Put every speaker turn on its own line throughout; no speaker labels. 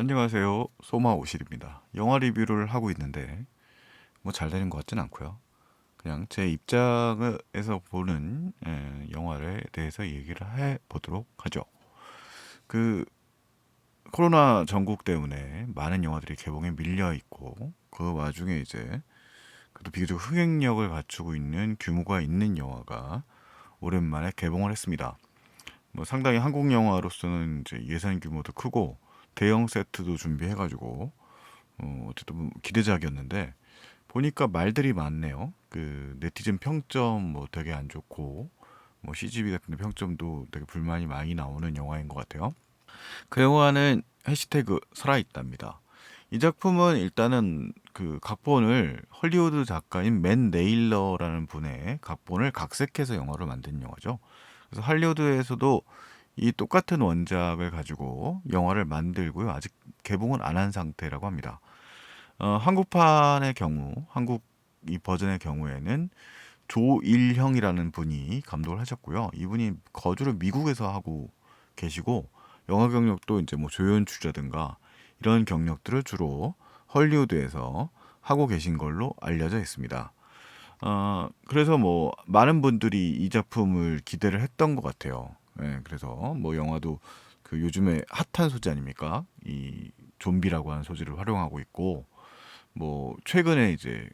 안녕하세요. 소마 오실입니다. 영화 리뷰를 하고 있는데 뭐 잘 되는 것 같진 않고요. 그냥 제 입장에서 보는 영화에 대해서 얘기를 해 보도록 하죠. 그 코로나 전국 때문에 많은 영화들이 개봉에 밀려 있고 그 와중에 이제 그래도 비교적 흥행력을 갖추고 있는 규모가 있는 영화가 오랜만에 개봉을 했습니다. 뭐 상당히 한국 영화로서는 이제 예산 규모도 크고 대형 세트도 준비해가지고 어쨌든 뭐 기대작이었는데 보니까 말들이 많네요. 그 네티즌 평점 뭐 되게 안 좋고 뭐 CGV 같은 데 평점도 되게 불만이 많이 나오는 영화인 것 같아요. 그 영화는 해시태그 살아있답니다. 이 작품은 일단은 그 각본을 헐리우드 작가인 맨 네일러라는 분의 각본을 각색해서 영화로 만든 영화죠. 그래서 할리우드에서도 이 똑같은 원작을 가지고 영화를 만들고요. 아직 개봉은 안 한 상태라고 합니다. 한국판의 경우, 한국 이 버전의 경우에는 조일형이라는 분이 감독을 하셨고요. 이분이 거주를 미국에서 하고 계시고 영화 경력도 이제 뭐 조연출이라든가 이런 경력들을 주로 헐리우드에서 하고 계신 걸로 알려져 있습니다. 그래서 뭐 많은 분들이 이 작품을 기대를 했던 것 같아요. 예, 그래서 뭐 영화도 그 요즘에 핫한 소재 아닙니까? 이 좀비라고 하는 소재를 활용하고 있고 뭐 최근에 이제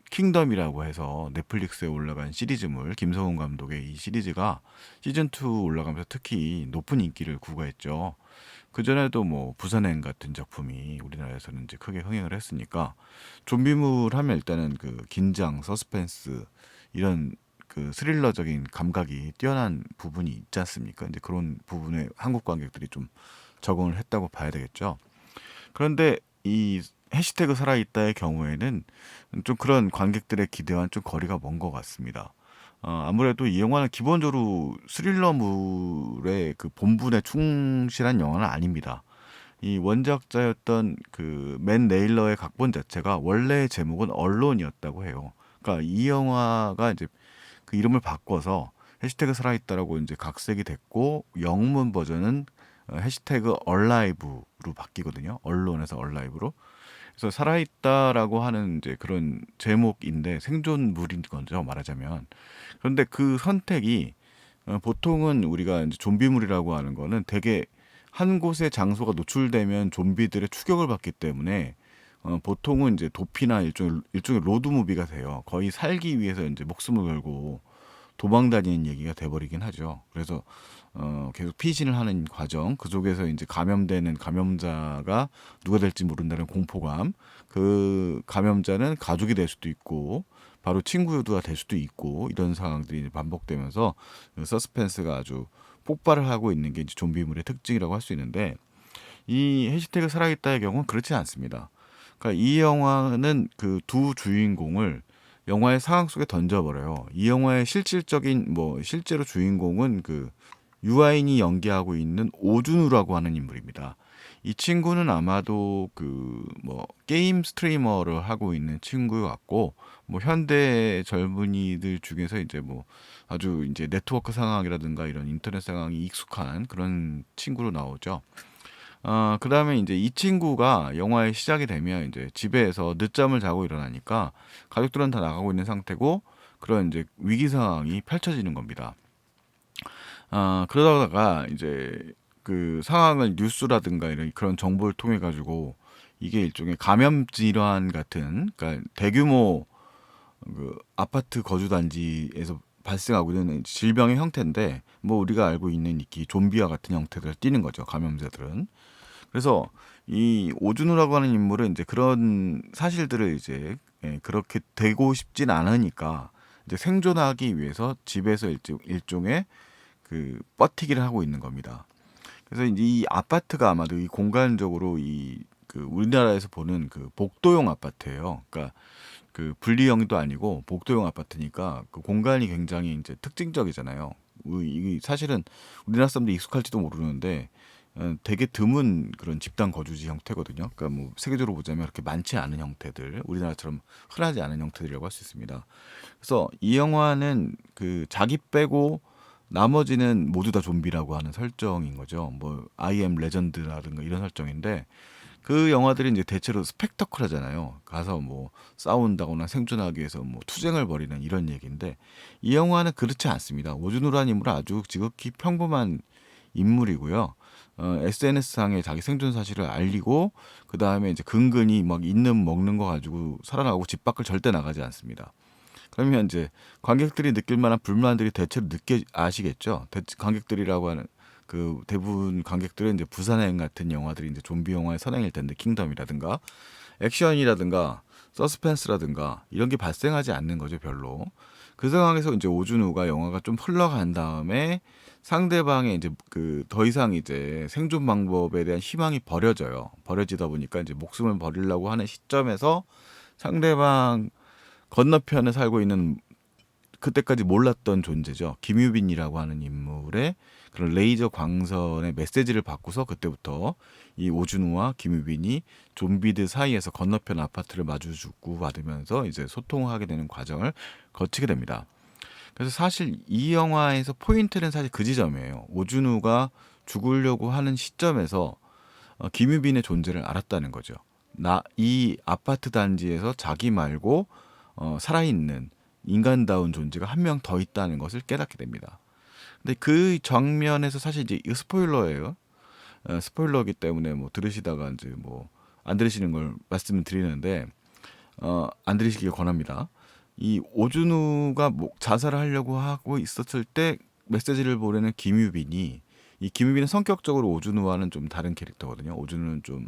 킹덤이라고 해서 넷플릭스에 올라간 시리즈물 김성훈 감독의 이 시리즈가 시즌 2 올라가면서 특히 높은 인기를 구가했죠. 그 전에도 뭐 부산행 같은 작품이 우리나라에서는 이제 크게 흥행을 했으니까 좀비물 하면 일단은 그 긴장, 서스펜스 이런 그 스릴러적인 감각이 뛰어난 부분이 있지 않습니까? 이제 그런 부분에 한국 관객들이 좀 적응을 했다고 봐야 되겠죠. 그런데 이 해시태그 살아있다의 경우에는 좀 그런 관객들의 기대와는 좀 거리가 먼 것 같습니다. 아무래도 이 영화는 기본적으로 스릴러물의 그 본분에 충실한 영화는 아닙니다. 이 원작자였던 그 맨 네일러의 각본 자체가 원래 제목은 언론이었다고 해요. 그러니까 이 영화가 이제 그 이름을 바꿔서 해시태그 살아있다라고 이제 각색이 됐고 영문 버전은 해시태그 얼라이브로 바뀌거든요. 언론에서 얼라이브로. 그래서 살아있다라고 하는 이제 그런 제목인데 생존물인 거죠, 말하자면. 그런데 그 선택이 보통은 우리가 이제 좀비물이라고 하는 거는 되게 한 곳에 장소가 노출되면 좀비들의 추격을 받기 때문에 보통은 이제 도피나 일종의 로드 무비가 돼요. 거의 살기 위해서 이제 목숨을 걸고 도망 다니는 얘기가 돼버리긴 하죠. 그래서 계속 피신을 하는 과정, 그 속에서 이제 감염되는 감염자가 누가 될지 모른다는 공포감, 그 감염자는 가족이 될 수도 있고 바로 친구가 될 수도 있고 이런 상황들이 반복되면서 그 서스펜스가 아주 폭발을 하고 있는 게 이제 좀비물의 특징이라고 할 수 있는데 이 해시태그 살아있다의 경우는 그렇지 않습니다. 그러니까 이 영화는 그 두 주인공을 영화의 상황 속에 던져버려요. 이 영화의 실질적인 뭐 실제로 주인공은 그 유아인이 연기하고 있는 오준우라고 하는 인물입니다. 이 친구는 아마도 그 뭐 게임 스트리머를 하고 있는 친구 같고 뭐 현대 젊은이들 중에서 이제 뭐 아주 이제 네트워크 상황이라든가 이런 인터넷 상황이 익숙한 그런 친구로 나오죠. 그다음에 이제 이 친구가 영화의 시작이 되면 이제 집에서 늦잠을 자고 일어나니까 가족들은 다 나가고 있는 상태고 그런 이제 위기 상황이 펼쳐지는 겁니다. 그러다가 이제 그 상황을 뉴스라든가 이런 그런 정보를 통해 가지고 이게 일종의 감염 질환 같은 그러니까 대규모 그 아파트 거주 단지에서 발생하고 있는 질병의 형태인데 뭐 우리가 알고 있는 이 좀비와 같은 형태를 띠는 거죠. 감염자들은. 그래서 이 오준우라고 하는 인물은 이제 그런 사실들을 이제 그렇게 되고 싶진 않으니까 이제 생존하기 위해서 집에서 일종의 그 버티기를 하고 있는 겁니다. 그래서 이제 이 아파트가 아마도 이 공간적으로 이 그 우리나라에서 보는 그 복도용 아파트예요. 그러니까 그 분리형도 아니고 복도용 아파트니까 그 공간이 굉장히 이제 특징적이잖아요. 이게 사실은 우리나라 사람들이 익숙할지도 모르는데 되게 드문 그런 집단 거주지 형태거든요. 그러니까 뭐 세계적으로 보자면 그렇게 많지 않은 형태들, 우리나라처럼 흔하지 않은 형태들이라고 할 수 있습니다. 그래서 이 영화는 그 자기 빼고 나머지는 모두 다 좀비라고 하는 설정인 거죠. 뭐 I am 레전드라든가 이런 설정인데 그 영화들이 이제 대체로 스펙터클하잖아요. 가서 뭐 싸운다거나 생존하기 위해서 뭐 투쟁을 벌이는 이런 얘기인데 이 영화는 그렇지 않습니다. 오준우라는 인물은 아주 지극히 평범한 인물이고요. SNS상에 자기 생존 사실을 알리고 그 다음에 이제 근근히 막 있는 먹는 거 가지고 살아나고 집 밖을 절대 나가지 않습니다. 그러면 이제 관객들이 느낄 만한 불만들이 대체로 늦게 아시겠죠. 관객들이라고 하는 그 대부분 관객들은 이제 부산행 같은 영화들이 이제 좀비 영화의 선행일 텐데 킹덤이라든가 액션이라든가 서스펜스라든가 이런 게 발생하지 않는 거죠, 별로. 그 상황에서 이제 오준우가 영화가 좀 흘러간 다음에 상대방의 이제 그 더 이상 이제 생존 방법에 대한 희망이 버려져요. 버려지다 보니까 이제 목숨을 버리려고 하는 시점에서 상대방 건너편에 살고 있는 그때까지 몰랐던 존재죠. 김유빈이라고 하는 인물의 그런 레이저 광선의 메시지를 받고서 그때부터 이 오준우와 김유빈이 좀비들 사이에서 건너편 아파트를 마주 주고 받으면서 이제 소통하게 되는 과정을 거치게 됩니다. 그래서 사실 이 영화에서 포인트는 사실 그 지점이에요. 오준우가 죽으려고 하는 시점에서 김유빈의 존재를 알았다는 거죠. 이 아파트 단지에서 자기 말고 살아있는 인간다운 존재가 한 명 더 있다는 것을 깨닫게 됩니다. 근데 그 장면에서 사실 이제 이거 스포일러예요. 스포일러이기 때문에 뭐 들으시다가 이제 뭐 안 들으시는 걸 말씀을 드리는데 안 들으시길 권합니다. 이 오준우가 뭐 자살을 하려고 하고 있었을 때 메시지를 보내는 김유빈이 이 김유빈은 성격적으로 오준우와는 좀 다른 캐릭터거든요. 오준우는 좀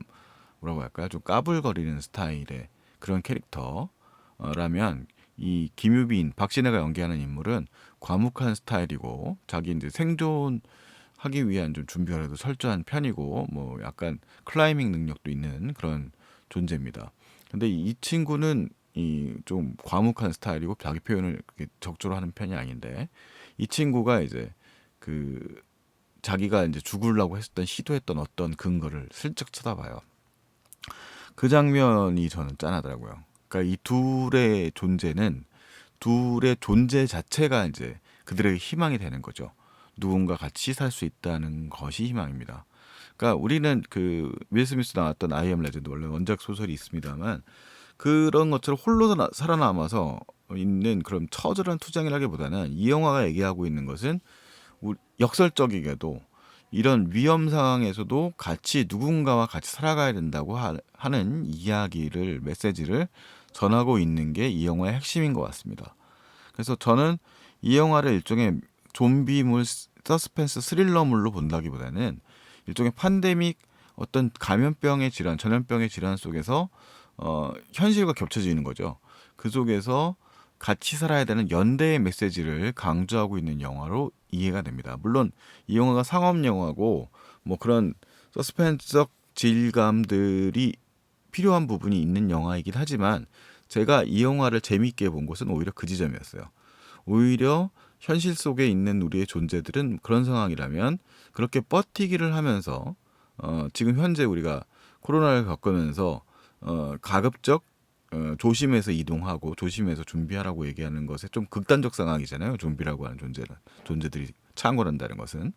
뭐라고 할까요? 좀 까불거리는 스타일의 그런 캐릭터라면 이 김유빈 박신혜가 연기하는 인물은 과묵한 스타일이고 자기 이제 생존하기 위한 좀 준비를 도 철저한 편이고 뭐 약간 클라이밍 능력도 있는 그런 존재입니다. 근데 이 친구는 이 좀 과묵한 스타일이고 자기 표현을 그렇게 적절히 하는 편이 아닌데 이 친구가 이제 그 자기가 이제 죽으려고 했던 시도했던 어떤 근거를 슬쩍 쳐다봐요. 그 장면이 저는 짠하더라고요. 그러니까 이 둘의 존재는 둘의 존재 자체가 이제 그들에게 희망이 되는 거죠. 누군가 같이 살 수 있다는 것이 희망입니다. 그러니까 우리는 그 윌 스미스 나왔던 아이 엠 레전드 원래 원작 소설이 있습니다만 그런 것처럼 홀로 살아남아서 있는 그런 처절한 투쟁이라기보다는 이 영화가 얘기하고 있는 것은 역설적이게도 이런 위험 상황에서도 같이 누군가와 같이 살아가야 된다고 하는 이야기를 메시지를 전하고 있는 게 이 영화의 핵심인 것 같습니다. 그래서 저는 이 영화를 일종의 좀비물 서스펜스 스릴러물로 본다기보다는 일종의 팬데믹 어떤 감염병의 질환, 전염병의 질환 속에서 현실과 겹쳐지는 거죠. 그 속에서 같이 살아야 되는 연대의 메시지를 강조하고 있는 영화로 이해가 됩니다. 물론 이 영화가 상업 영화고 뭐 그런 서스펜스적 질감들이 필요한 부분이 있는 영화이긴 하지만 제가 이 영화를 재미있게 본 것은 오히려 그 지점이었어요. 오히려 현실 속에 있는 우리의 존재들은 그런 상황이라면 그렇게 버티기를 하면서 지금 현재 우리가 코로나를 겪으면서 가급적 조심해서 이동하고 조심해서 준비하라고 얘기하는 것에 좀 극단적 상황이잖아요. 좀비라고 하는 존재들이 창궐한다는 것은.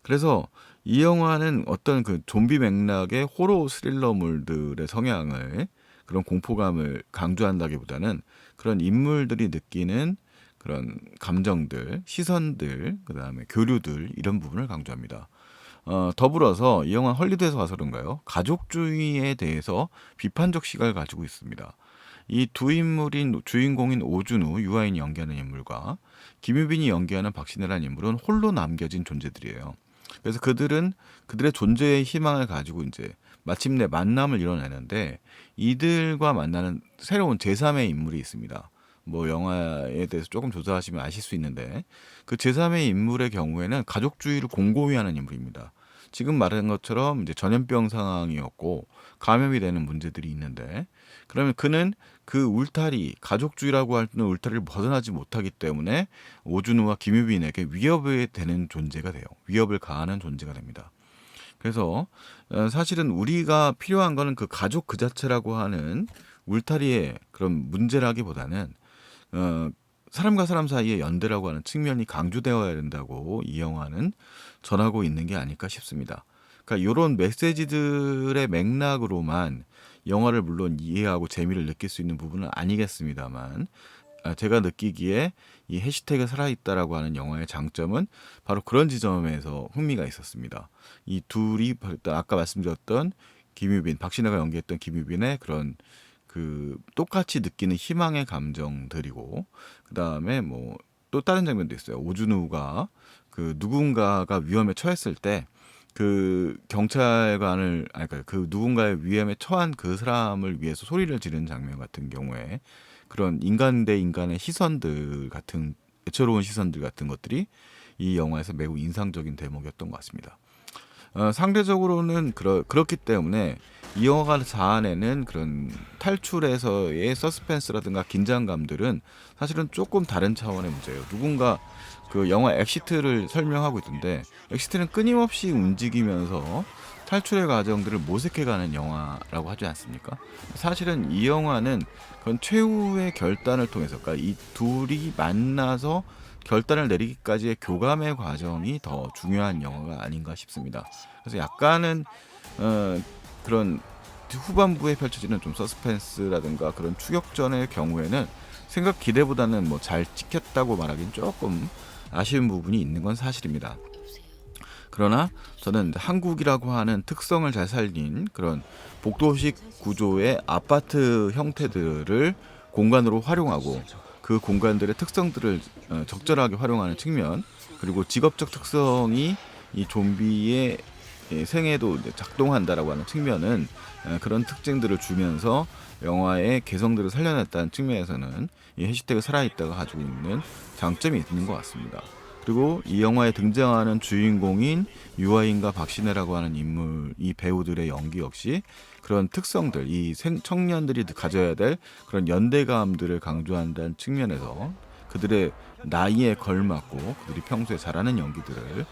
그래서 이 영화는 어떤 그 좀비 맥락의 호러 스릴러물들의 성향을 그런 공포감을 강조한다기보다는 그런 인물들이 느끼는 그런 감정들, 시선들, 그다음에 교류들 이런 부분을 강조합니다. 더불어서 이 영화 헐리우드에서 와서 그런가요? 가족주의에 대해서 비판적 시각을 가지고 있습니다. 이 두 인물인 주인공인 오준우, 유아인이 연기하는 인물과 김유빈이 연기하는 박신혜라는 인물은 홀로 남겨진 존재들이에요. 그래서 그들은 그들의 존재의 희망을 가지고 이제 마침내 만남을 이뤄내는데 이들과 만나는 새로운 제3의 인물이 있습니다. 뭐 영화에 대해서 조금 조사하시면 아실 수 있는데 그 제3의 인물의 경우에는 가족주의를 공고히 하는 인물입니다. 지금 말한 것처럼 이제 전염병 상황이었고 감염이 되는 문제들이 있는데 그러면 그는 그 울타리 가족주의라고 하는 울타리를 벗어나지 못하기 때문에 오준우와 김유빈에게 위협이 되는 존재가 돼요. 위협을 가하는 존재가 됩니다. 그래서 사실은 우리가 필요한 거는 그 가족 그 자체라고 하는 울타리의 그런 문제라기보다는 어, 사람과 사람 사이의 연대라고 하는 측면이 강조되어야 된다고 이 영화는 전하고 있는 게 아닐까 싶습니다. 그러니까 요런 메시지들의 맥락으로만 영화를 물론 이해하고 재미를 느낄 수 있는 부분은 아니겠습니다만, 제가 느끼기에 이 해시태그 살아있다라고 하는 영화의 장점은 바로 그런 지점에서 흥미가 있었습니다. 이 둘이 일단 아까 말씀드렸던 김유빈, 박신혜가 연기했던 김유빈의 그런 그 똑같이 느끼는 희망의 감정들이고, 그 다음에 뭐 또 다른 장면도 있어요. 오준우가 그 누군가가 위험에 처했을 때 그 경찰관을, 아니 그러니까 그 누군가의 위험에 처한 그 사람을 위해서 소리를 지르는 장면 같은 경우에 그런 인간 대 인간의 시선들 같은, 애처로운 시선들 같은 것들이 이 영화에서 매우 인상적인 대목이었던 것 같습니다. 상대적으로는 그렇기 때문에 이 영화가 자아내는 그런 탈출에서의 서스펜스라든가 긴장감들은 사실은 조금 다른 차원의 문제예요. 누군가 그 영화 엑시트를 설명하고 있던데, 엑시트는 끊임없이 움직이면서 탈출의 과정들을 모색해가는 영화라고 하지 않습니까? 사실은 이 영화는 그런 최후의 결단을 통해서, 그러니까 이 둘이 만나서 결단을 내리기까지의 교감의 과정이 더 중요한 영화가 아닌가 싶습니다. 그래서 약간은 그런 후반부에 펼쳐지는 좀 서스펜스라든가 그런 추격전의 경우에는 생각 기대보다는 뭐 잘 찍혔다고 말하기는 조금 아쉬운 부분이 있는 건 사실입니다. 그러나 저는 한국이라고 하는 특성을 잘 살린 그런 복도식 구조의 아파트 형태들을 공간으로 활용하고 그 공간들의 특성들을 적절하게 활용하는 측면, 그리고 직업적 특성이 이 좀비의 생애도 작동한다라고 하는 측면은 그런 특징들을 주면서 영화의 개성들을 살려냈다는 측면에서는 이 해시태그 살아있다가 가지고 있는 장점이 있는 것 같습니다. 그리고 이 영화에 등장하는 주인공인 유아인과 박신혜라고 하는 인물, 이 배우들의 연기 역시 그런 특성들, 이 청년들이 가져야 될 그런 연대감들을 강조한다는 측면에서 그들의 나이에 걸맞고 그들이 평소에 잘하는 연기들을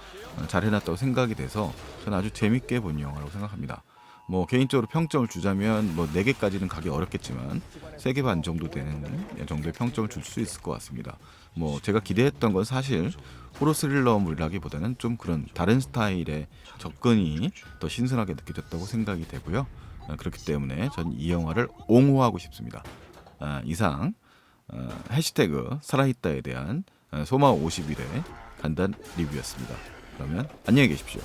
잘 해놨다고 생각이 돼서 저는 아주 재밌게 본 영화라고 생각합니다. 뭐 개인적으로 평점을 주자면 뭐 4개까지는 가기 어렵겠지만 3개 반 정도 되는 정도의 평점을 줄 수 있을 것 같습니다. 뭐 제가 기대했던 건 사실 호러 스릴러물이라기보다는 좀 그런 다른 스타일의 접근이 더 신선하게 느껴졌다고 생각이 되고요. 그렇기 때문에 전 이 영화를 옹호하고 싶습니다. 이상 해시태그 살아있다에 대한 소마 50일의 간단 리뷰였습니다. 그러면 안녕히 계십시오.